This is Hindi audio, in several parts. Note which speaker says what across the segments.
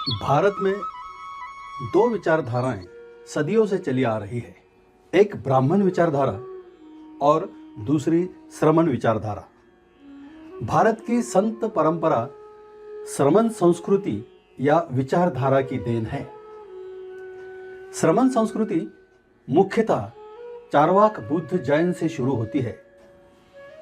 Speaker 1: भारत में दो विचारधाराएं सदियों से चली आ रही है। एक ब्राह्मण विचारधारा और दूसरी श्रमण विचारधारा। भारत की संत परंपरा श्रमण संस्कृति या विचारधारा की देन है। श्रमण संस्कृति मुख्यतः चारवाक बुद्ध जैन से शुरू होती है,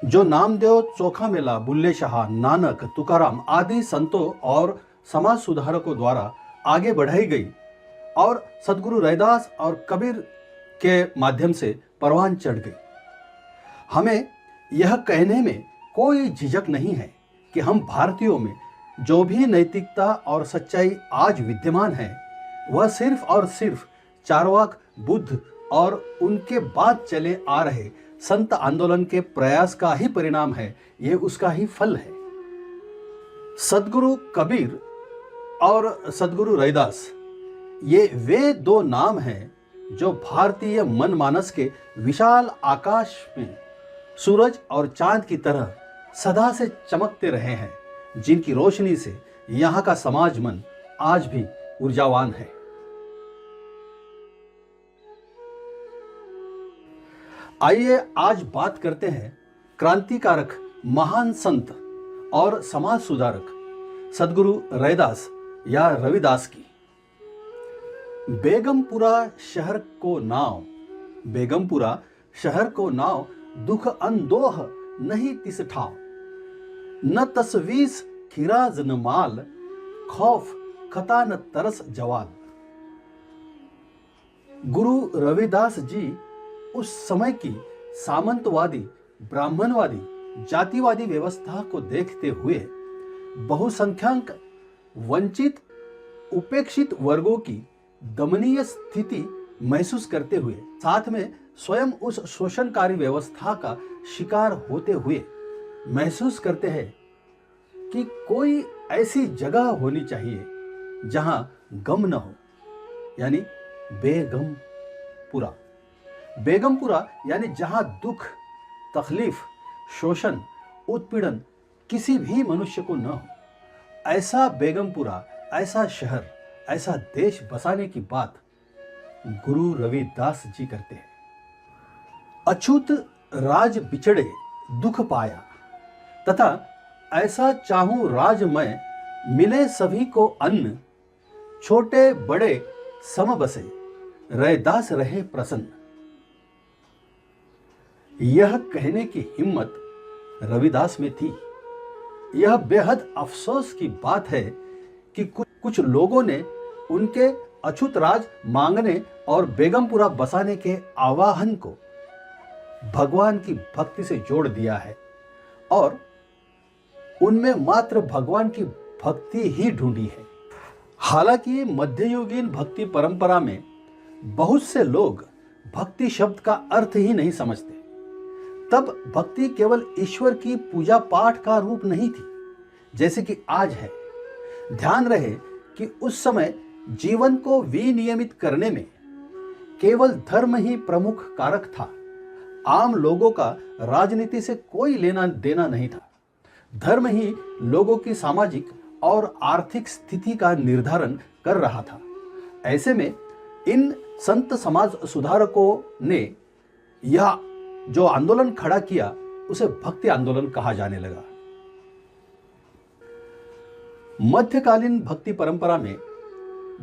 Speaker 1: जो नामदेव, चोखामेला, बुल्ले शाह, नानक, तुकाराम आदि संतों और समाज सुधारकों द्वारा आगे बढ़ाई गई और सदगुरु रैदास और कबीर के माध्यम से परवान चढ़ गई। हमें यह कहने में कोई झिझक नहीं है कि हम भारतीयों में जो भी नैतिकता और सच्चाई आज विद्यमान है, वह सिर्फ और सिर्फ चारवाक बुद्ध और उनके बाद चले आ रहे संत आंदोलन के प्रयास का ही परिणाम है। यह उसका ही फल है। सदगुरु कबीर और सदगुरु रैदास ये वे दो नाम हैं जो भारतीय मनमानस के विशाल आकाश में सूरज और चांद की तरह सदा से चमकते रहे हैं, जिनकी रोशनी से यहाँ का समाज मन आज भी ऊर्जावान है। आइए आज बात करते हैं क्रांतिकारक महान संत और समाज सुधारक सदगुरु रैदास या रविदास की। बेगमपुरा शहर को नाव दुख अंदोह नहीं तिस ठाव, न तसवीस खिराज न माल, खौफ खता न तरस जवाल। गुरु रविदास जी उस समय की सामंतवादी, ब्राह्मणवादी, जातिवादी व्यवस्था को देखते हुए बहुसंख्यक वंचित, उपेक्षित वर्गों की दमनीय स्थिति महसूस करते हुए, साथ में स्वयं उस शोषणकारी व्यवस्था का शिकार होते हुए महसूस करते हैं कि कोई ऐसी जगह होनी चाहिए जहां गम न हो, यानी बेगमपुरा। बेगमपुरा यानी जहां दुख, तकलीफ, शोषण, उत्पीड़न किसी भी मनुष्य को न हो। ऐसा बेगमपुरा, ऐसा शहर, ऐसा देश बसाने की बात गुरु रविदास जी करते हैं। अछूत राज बिछड़े दुख पाया, तथा ऐसा चाहूं राज मैं, मिले सभी को अन्न, छोटे बड़े सम बसे, रैदास रहे प्रसन्न। यह कहने की हिम्मत रविदास में थी। यह बेहद अफसोस की बात है कि कुछ लोगों ने उनके अछूत राज मांगने और बेगमपुरा बसाने के आवाहन को भगवान की भक्ति से जोड़ दिया है और उनमें मात्र भगवान की भक्ति ही ढूंढी है। हालांकि मध्ययुगीन भक्ति परंपरा में बहुत से लोग भक्ति शब्द का अर्थ ही नहीं समझते। तब भक्ति केवल ईश्वर की पूजा पाठ का रूप नहीं थी जैसे कि आज है। ध्यान रहे कि उस समय जीवन को विनियमित करने में केवल धर्म ही प्रमुख कारक था। आम लोगों का राजनीति से कोई लेना देना नहीं था। धर्म ही लोगों की सामाजिक और आर्थिक स्थिति का निर्धारण कर रहा था। ऐसे में इन संत समाज सुधारकों ने यह जो आंदोलन खड़ा किया, उसे भक्ति आंदोलन कहा जाने लगा। मध्यकालीन भक्ति परंपरा में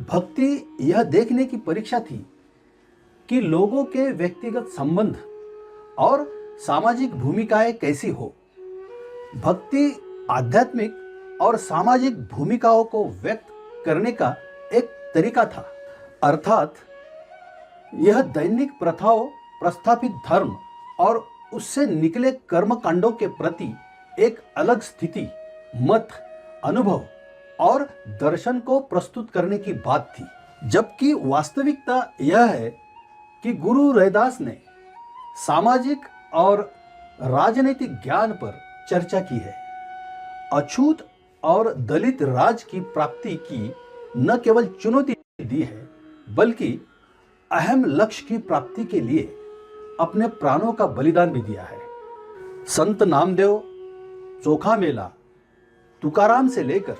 Speaker 1: भक्ति यह देखने की परीक्षा थी कि लोगों के व्यक्तिगत संबंध और सामाजिक भूमिकाएं कैसी हो। भक्ति आध्यात्मिक और सामाजिक भूमिकाओं को व्यक्त करने का एक तरीका था, अर्थात यह दैनिक प्रथाओं, प्रस्थापित धर्म और उससे निकले कर्मकांडों के प्रति एक अलग स्थिति, मत, अनुभव और दर्शन को प्रस्तुत करने की बात थी। जबकि वास्तविकता यह है कि गुरु रैदास ने सामाजिक और राजनीतिक ज्ञान पर चर्चा की है। अछूत और दलित राज की प्राप्ति की न केवल चुनौती दी है, बल्कि अहम लक्ष्य की प्राप्ति के लिए अपने प्राणों का बलिदान भी दिया है। संत नामदेव, चोखामेला, तुकाराम से लेकर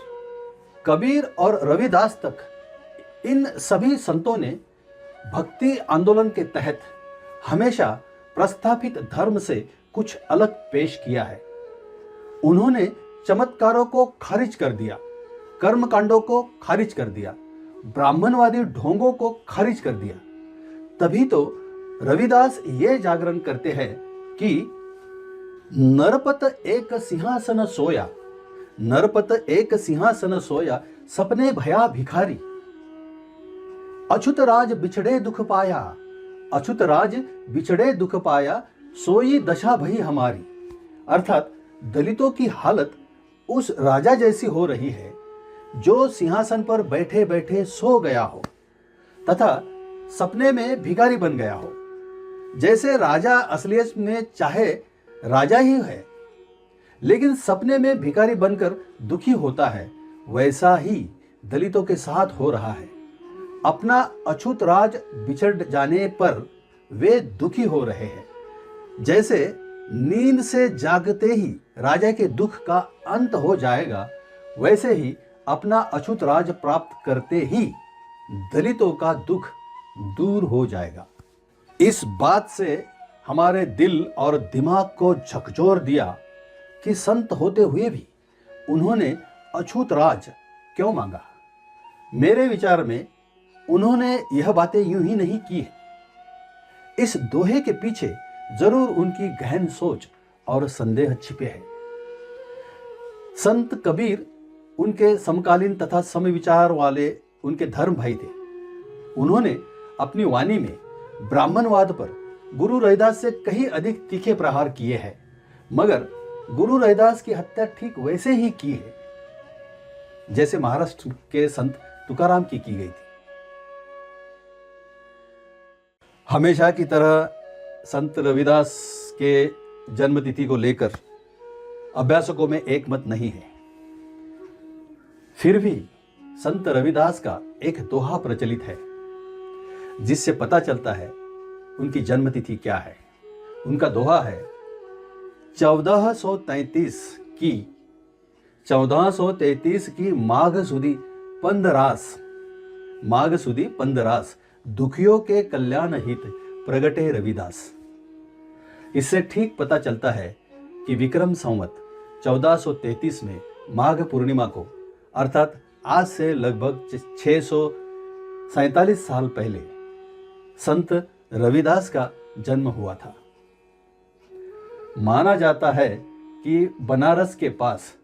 Speaker 1: कबीर और रविदास तक इन सभी संतों ने भक्ति आंदोलन के तहत हमेशा प्रस्थापित धर्म से कुछ अलग पेश किया है। उन्होंने चमत्कारों को खारिज कर दिया, कर्मकांडों को खारिज कर दिया, ब्राह्मणवादी ढोंगों को खारिज कर दिया। तभी तो रविदास ये जागरण करते हैं कि नरपत एक सिंहासन सोया, नरपत एक सिंहासन सोया, सपने भया भिखारी। अछूत राज बिछड़े दुख पाया, अछूत राज बिछड़े दुख पाया, सोई दशा भई हमारी। अर्थात दलितों की हालत उस राजा जैसी हो रही है जो सिंहासन पर बैठे बैठे सो गया हो तथा सपने में भिखारी बन गया हो। जैसे राजा असलियत में चाहे राजा ही है लेकिन सपने में भिखारी बनकर दुखी होता है, वैसा ही दलितों के साथ हो रहा है। अपना अछूत राज बिछड़ जाने पर वे दुखी हो रहे हैं। जैसे नींद से जागते ही राजा के दुख का अंत हो जाएगा, वैसे ही अपना अछूत राज प्राप्त करते ही दलितों का दुख दूर हो जाएगा। इस बात से हमारे दिल और दिमाग को झकझोर दिया कि संत होते हुए भी उन्होंने अछूत राज क्यों मांगा। मेरे विचार में उन्होंने यह बातें यूं ही नहीं की है। इस दोहे के पीछे जरूर उनकी गहन सोच और संदेह छिपे हैं। संत कबीर उनके समकालीन तथा समविचार वाले उनके धर्म भाई थे। उन्होंने अपनी वाणी में ब्राह्मणवाद पर गुरु रविदास से कहीं अधिक तीखे प्रहार किए हैं, मगर गुरु रविदास की हत्या ठीक वैसे ही की है जैसे महाराष्ट्र के संत तुकाराम की गई थी। हमेशा की तरह संत रविदास के जन्मतिथि को लेकर अभ्यासकों में एक मत नहीं है। फिर भी संत रविदास का एक दोहा प्रचलित है जिससे पता चलता है उनकी जन्मतिथि क्या है। उनका दोहा है 1433 की माघ सुदी पंदरास दुखियों के कल्याण हित प्रगटे रविदास। इससे ठीक पता चलता है कि विक्रम संवत 1433 में माघ पूर्णिमा को अर्थात आज से लगभग 647 साल पहले संत रविदास का जन्म हुआ था। माना जाता है कि बनारस के पास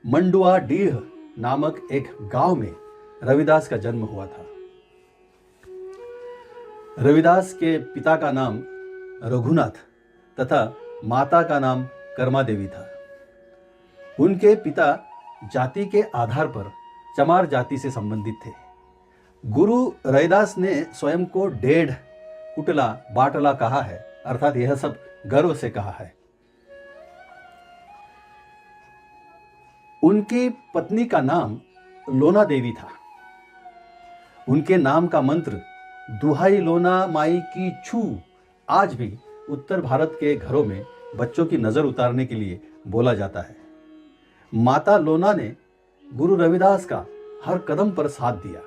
Speaker 1: मंडुआ डीह नामक एक गांव में रविदास का जन्म हुआ था। रविदास के पिता का नाम रघुनाथ तथा माता का नाम कर्मा देवी था। उनके पिता जाति के आधार पर चमार जाति से संबंधित थे। गुरु रविदास ने स्वयं को डेढ़ कुटला बाटला कहा है, अर्थात यह सब गर्व से कहा है। उनकी पत्नी का नाम लोना देवी था। उनके नाम का मंत्र दुहाई लोना माई की छू आज भी उत्तर भारत के घरों में बच्चों की नजर उतारने के लिए बोला जाता है। माता लोना ने गुरु रविदास का हर कदम पर साथ दिया।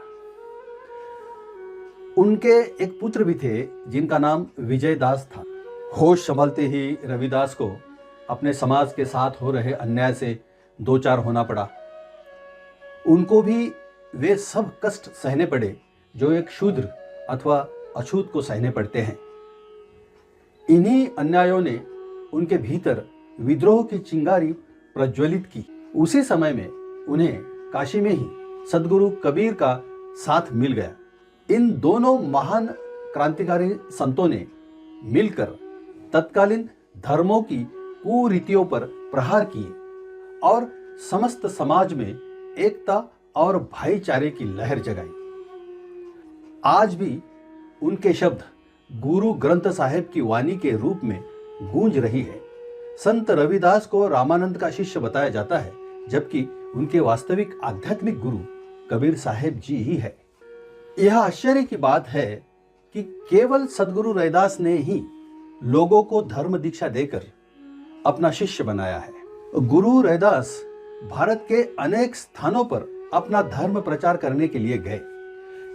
Speaker 1: उनके एक पुत्र भी थे जिनका नाम विजय दास था। होश संभलते ही रविदास को अपने समाज के साथ हो रहे अन्याय से दो चार होना पड़ा। उनको भी वे सब कष्ट सहने पड़े जो एक शूद्र अथवा अछूत को सहने पड़ते हैं। इन्हीं अन्यायों ने उनके भीतर विद्रोह की चिंगारी प्रज्वलित की। उसी समय में उन्हें काशी में ही सदगुरु कबीर का साथ मिल गया। इन दोनों महान क्रांतिकारी संतों ने मिलकर तत्कालीन धर्मों की कुरीतियों पर प्रहार किए और समस्त समाज में एकता और भाईचारे की लहर जगाई। आज भी उनके शब्द गुरु ग्रंथ साहिब की वाणी के रूप में गूंज रही है। संत रविदास को रामानंद का शिष्य बताया जाता है, जबकि उनके वास्तविक आध्यात्मिक गुरु कबीर साहेब जी ही है। यह आश्चर्य की बात है कि केवल सदगुरु रविदास ने ही लोगों को धर्म दीक्षा देकर अपना शिष्य बनाया है। गुरु रविदास भारत के अनेक स्थानों पर अपना धर्म प्रचार करने के लिए गए।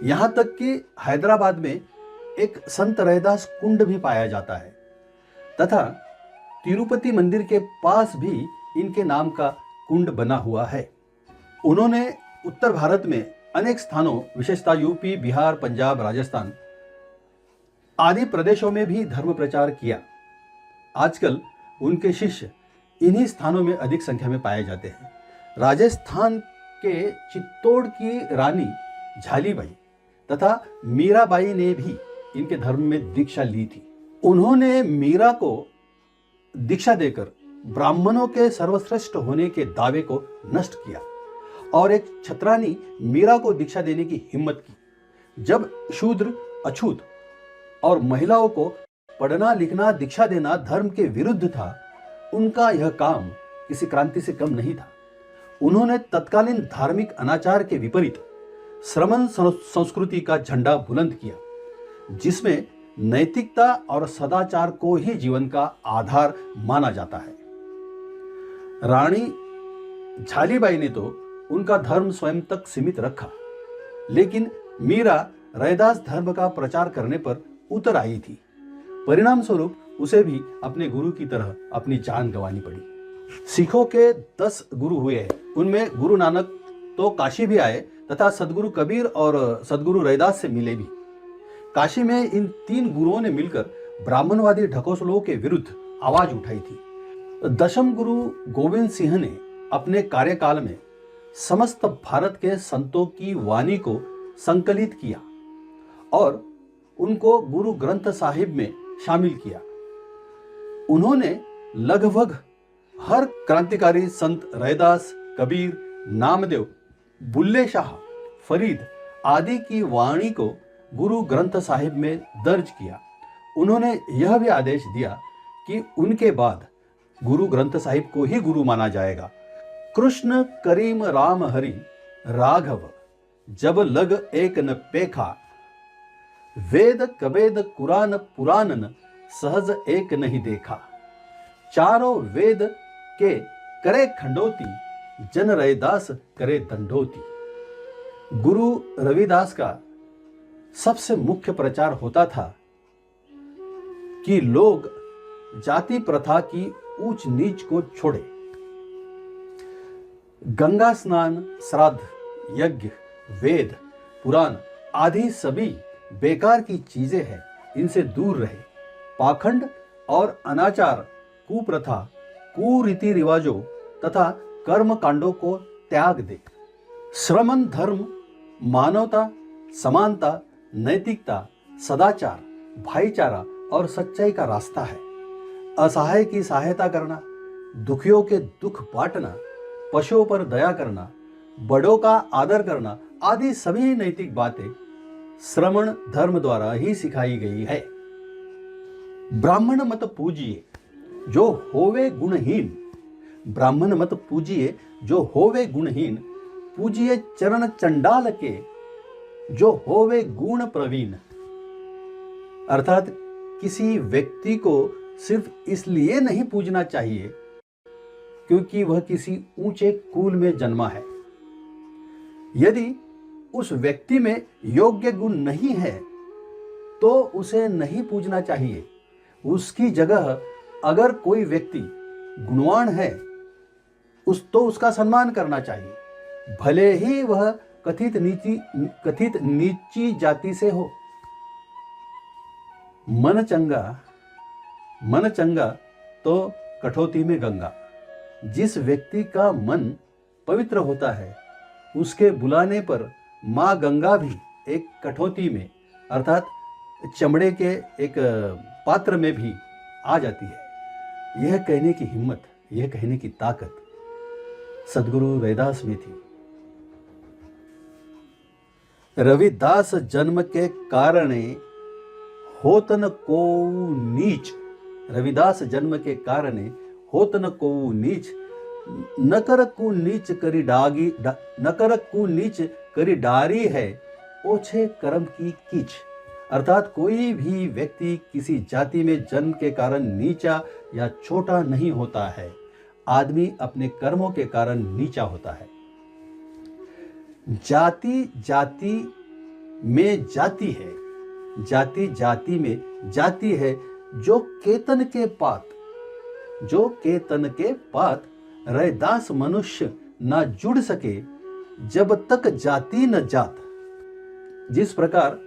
Speaker 1: यहाँ तक कि हैदराबाद में एक संत रैदास कुंड भी पाया जाता है तथा तिरुपति मंदिर के पास भी इनके नाम का कुंड बना हुआ है। उन्होंने उत्तर भारत में अनेक स्थानों, विशेषतः यूपी, बिहार, पंजाब, राजस्थान आदि प्रदेशों में भी धर्म प्रचार किया। आजकल उनके शिष्य इन्हीं स्थानों में अधिक संख्या में पाए जाते हैं। राजस्थान के चित्तौड़ की रानी झालीबाई तथा मीराबाई ने भी इनके धर्म में दीक्षा ली थी। उन्होंने मीरा को दीक्षा देकर ब्राह्मणों के सर्वश्रेष्ठ होने के दावे को नष्ट किया और एक छत्रानी मीरा को दीक्षा देने की हिम्मत की। जब शूद्र, अछूत और महिलाओं को पढ़ना लिखना दीक्षा देना धर्म के विरुद्ध था, उनका यह काम किसी क्रांति से कम नहीं था। उन्होंने तत्कालीन धार्मिक अनाचार के विपरीत श्रमण संस्कृति का झंडा बुलंद किया, जिसमें नैतिकता और सदाचार को ही जीवन का आधार माना जाता है। रानी झालीबाई ने तो उनका धर्म स्वयं तक सीमित रखा, लेकिन मीरा रैदास धर्म का प्रचार करने पर उतर आई थी। परिणाम स्वरूप उसे भी अपने गुरु की तरह अपनी जान गंवानी पड़ी। सिखों के 10 गुरु हुए हैं। उनमें गुरु नानक तो काशी भी आए तथा सदगुरु कबीर और सदगुरु रैदास से मिले भी। काशी में इन 3 गुरुओं ने मिलकर ब्राह्मणवादी ढकोसलों के विरुद्ध आवाज उठाई थी। दशम गुरु गोविंद सिंह ने अपने कार्यकाल में समस्त भारत के संतों की वाणी को संकलित किया और उनको गुरु ग्रंथ साहिब में शामिल किया। उन्होंने लगभग हर क्रांतिकारी संत रैदास, कबीर, नामदेव, बुल्ले शाह, फरीद आदि की वाणी को गुरु ग्रंथ साहिब में दर्ज किया। उन्होंने यह भी आदेश दिया कि उनके बाद गुरु ग्रंथ साहिब को ही गुरु माना जाएगा। कृष्ण करीम राम हरि राघव जब लग एक न पेखा, वेद कवेद कुरान पुराणन सहज एक नहीं देखा। चारों वेद के करे खंडोती, जन रैदास करे दंडोती। गुरु रविदास का सबसे मुख्य प्रचार होता था कि लोग जाति प्रथा की ऊंच नीच को छोड़े। गंगा स्नान, श्राद्ध, यज्ञ, वेद, पुराण आदि सभी बेकार की चीजें हैं, इनसे दूर रहे। पाखंड और अनाचार, कुप्रथा, कुरीति रिवाजों तथा कर्म कांडों को त्याग दे। श्रमण धर्म मानवता, समानता, नैतिकता, सदाचार, भाईचारा और सच्चाई का रास्ता है। असहाय की सहायता करना, दुखियों के दुख बांटना, पशुओं पर दया करना, बड़ों का आदर करना आदि सभी नैतिक बातें श्रमण धर्म द्वारा ही सिखाई गई है। ब्राह्मण मत पूजिए जो होवे गुणहीन, ब्राह्मण मत पूजिए जो होवे गुणहीन, पूजिए चरण चंडाल के जो होवे गुण प्रवीण। अर्थात किसी व्यक्ति को सिर्फ इसलिए नहीं पूजना चाहिए क्योंकि वह किसी ऊंचे कुल में जन्मा है। यदि उस व्यक्ति में योग्य गुण नहीं है तो उसे नहीं पूजना चाहिए। उसकी जगह अगर कोई व्यक्ति गुणवान है तो उसका सम्मान करना चाहिए, भले ही वह कथित नीची जाति से हो। मन चंगा तो कठौती में गंगा। जिस व्यक्ति का मन पवित्र होता है उसके बुलाने पर माँ गंगा भी एक कठौती में अर्थात चमड़े के एक पात्र में भी आ जाती है। यह कहने की हिम्मत, यह कहने की ताकत सदगुरु रैदास में थी। रविदास जन्म के कारणे होतन को नीच, रविदास जन्म के कारणे होतन को नीच, नकर को नीच करी डागी, नकर को नीच करी डारी है ओछे कर्म की कीच। अर्थात कोई भी व्यक्ति किसी जाति में जन्म के कारण नीचा या छोटा नहीं होता है, आदमी अपने कर्मों के कारण नीचा होता है। जाति जाति में जाति है, जाति जाति में जाति है, जो केतन के पात रैदास मनुष्य न जुड़ सके, जब तक जाति न जात। जिस प्रकार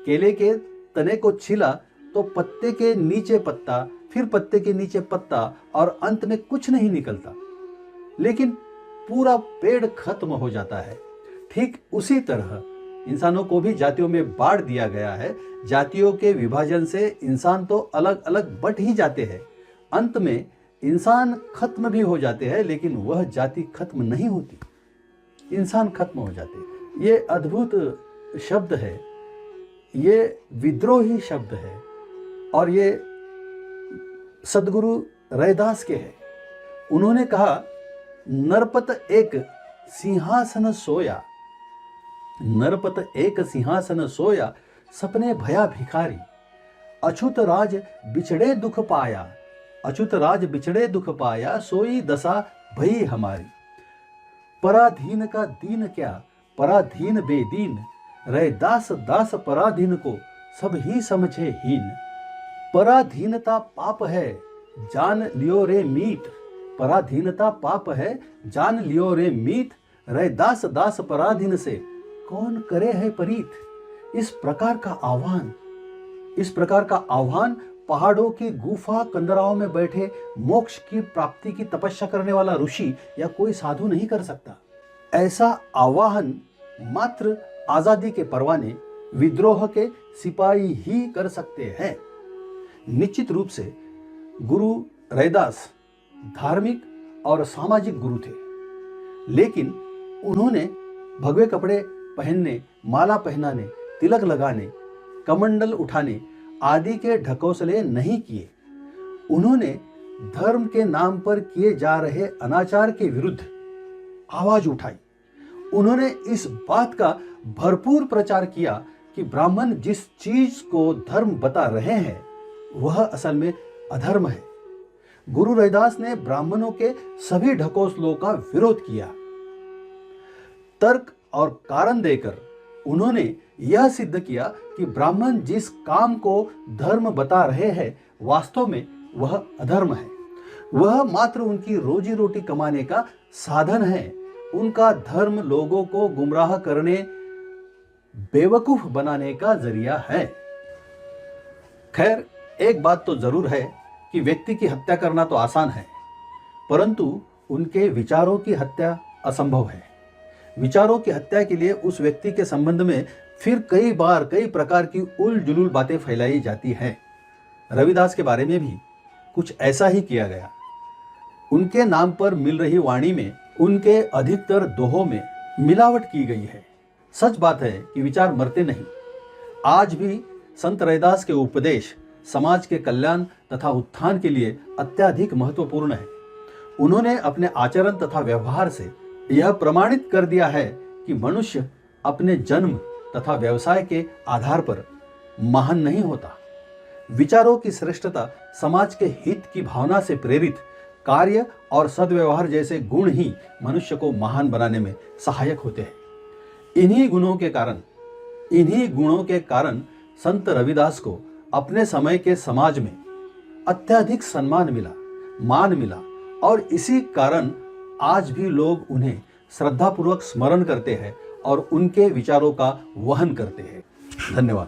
Speaker 1: केले के तने को छिला तो पत्ते के नीचे पत्ता, फिर पत्ते के नीचे पत्ता और अंत में कुछ नहीं निकलता, लेकिन पूरा पेड़ खत्म हो जाता है। ठीक उसी तरह इंसानों को भी जातियों में बांट दिया गया है। जातियों के विभाजन से इंसान तो अलग अलग बट ही जाते हैं, अंत में इंसान खत्म भी हो जाते हैं, लेकिन वह जाति खत्म नहीं होती, इंसान खत्म हो जाते हैं। ये अद्भुत शब्द है, ये विद्रोही शब्द है और ये सदगुरु रैदास के हैं। उन्होंने कहा, नरपत एक सिंहासन सोया, नरपत एक सिंहासन सोया, सपने भया भिखारी, अछूत राज बिछड़े दुख पाया, अछूत राज बिछड़े दुख पाया, सोई दशा भई हमारी। पराधीन का दीन क्या, पराधीन बेदीन, रैदास दास पराधीन को सब ही समझे हीन। पराधीनता पाप है, जान लियो रे मीत, पराधीनता पाप है, जान लियो रे मीत, रैदास दास पराधीन से कौन करे है परीत। इस प्रकार का आह्वान पहाड़ों की गुफा कंदराओं में बैठे मोक्ष की प्राप्ति की तपस्या करने वाला ऋषि या कोई साधु नहीं कर सकता। ऐसा आवाहन मात्र आजादी के परवाने, विद्रोह के सिपाही ही कर सकते हैं। निश्चित रूप से गुरु रैदास धार्मिक और सामाजिक गुरु थे, लेकिन उन्होंने भगवे कपड़े पहनने, माला पहनाने, तिलक लगाने, कमंडल उठाने आदि के ढकोसले नहीं किए। उन्होंने धर्म के नाम पर किए जा रहे अनाचार के विरुद्ध आवाज उठाई। उन्होंने इस बात का भरपूर प्रचार किया कि ब्राह्मण जिस चीज को धर्म बता रहे हैं वह असल में अधर्म है। गुरु रैदास ने ब्राह्मणों के सभी ढकोसलों का विरोध किया। तर्क और कारण देकर उन्होंने यह सिद्ध किया कि ब्राह्मण जिस काम को धर्म बता रहे हैं वास्तव में वह अधर्म है। वह मात्र उनकी रोजी रोटी कमाने का साधन है। उनका धर्म लोगों को गुमराह करने, बेवकूफ बनाने का जरिया है। खैर, एक बात तो जरूर है कि व्यक्ति की हत्या करना तो आसान है, परंतु उनके विचारों की हत्या असंभव है। विचारों की हत्या के लिए उस व्यक्ति के संबंध में फिर कई बार कई प्रकार की उल जुलूल बातें फैलाई जाती हैं। रविदास के बारे में भी कुछ ऐसा ही किया गया। उनके नाम पर मिल रही वाणी में, उनके अधिकतर दोहों में मिलावट की गई है। सच बात है कि विचार मरते नहीं। आज भी संत रैदास के उपदेश समाज के कल्याण तथा उत्थान के लिए अत्यधिक महत्वपूर्ण है। उन्होंने अपने आचरण तथा व्यवहार से यह प्रमाणित कर दिया है कि मनुष्य अपने जन्म तथा व्यवसाय के आधार पर महान नहीं होता। विचारों की श्रेष्ठता समाज के हित की भावना से प्रेरित कार्य और सद्व्यवहार जैसे गुण ही मनुष्य को महान बनाने में सहायक होते हैं। इन्हीं गुणों के कारण संत रविदास को अपने समय के समाज में अत्यधिक सम्मान मिला, मान मिला और इसी कारण आज भी लोग उन्हें श्रद्धापूर्वक स्मरण करते हैं और उनके विचारों का वहन करते हैं। धन्यवाद।